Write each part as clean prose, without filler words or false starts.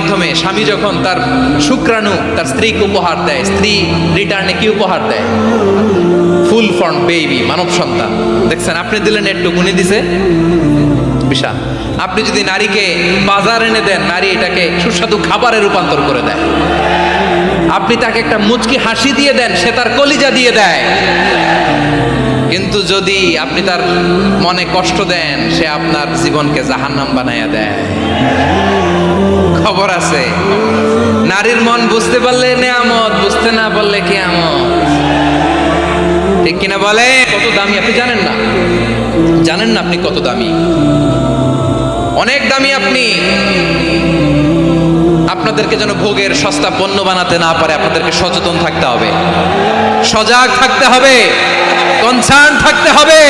মাধ্যমে স্বামী যখন তার শুক্রাণু তার স্ত্রীকে উপহার দেয়, স্ত্রী রিটার্নে কি উপহার দেয়? ফুল ফর্ম বেবি, মানব সন্তান। দেখছেন, আপনি দিলেন একটু, উনি দিছে বিশাল। আপনি যদি নারীকে বাজার এনে দেন, নারী এটাকে সুস্বাদু খাবারে রূপান্তর করে দেয়। আপনি তাকে একটা মুচকি হাসি দিয়ে দেন, সে তার কলিজা দিয়ে দেয়। কিন্তু যদি আপনি তার মনে কষ্ট দেন, সে আপনার জীবনকে জাহান্নাম বানাইয়া দেয়। খবর আছে, নারীর মন বুঝতে পারলে নেয়ামত, বুঝতে না পারলে কিয়ামত। ঠিক কিনা বলে? কত দামি আপনি জানেন না, জানেন না আপনি কত দামি, অনেক দামি আপনি। আপনাদেরকে যেন ভোগের সস্তা পণ্য বানাতে না পারে, আপনাদেরকে সচেতন থাকতে হবে, সজাগ থাকতে হবে, কনসার্ন থাকতে হবে।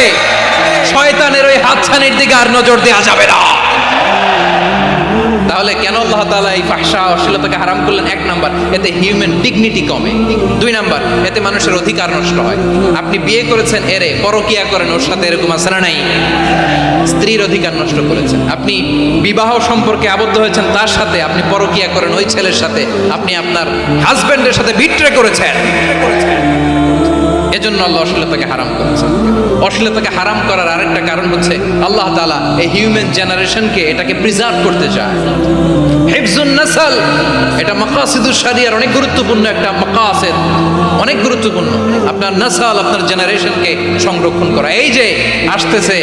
শয়তানের ওই হাতছানির দিকে আর নজর দেওয়া যাবে না। তাহলে কেন আল্লাহ তাআলা এই ফাহশা অশ্লীলতাকে হারাম করলেন? এক নাম্বার, এতে হিউম্যান ডিগনিটি কমে। দুই নাম্বার, এতে মানুষের অধিকার নষ্ট হয়। আপনি বিয়ে করেছেন, এরে পরকিয়া করেন, ওর সাথে এরকম আছে না নাই? স্ত্রীর অধিকার নষ্ট করেছেন। আপনি বিবাহ সম্পর্কে আবদ্ধ হয়েছেন তার সাথে, আপনি পরকিয়া করেন ওই ছেলের সাথে, আপনি আপনার হাজবেন্ডের সাথে বিট্রে করেছেন। এজন্য আল্লাহ অশ্লীলতাকে হারাম করেছেন। অশ্লীলতাকে হারাম করার আরেকটা কারণ হচ্ছে আল্লাহ তাআলা এই হিউম্যান জেনারেশনকে এটাকে প্রিজার্ভ করতে চায়। হিফজুন নাসল, এটা মাকাসিদুশ শরিয়ার অনেক গুরুত্বপূর্ণ একটা মাকাসিদ, অনেক গুরুত্বপূর্ণ। আপনার নাসল, আপনার জেনারেশনকে সংরক্ষণ করা। এই যে আসতেছে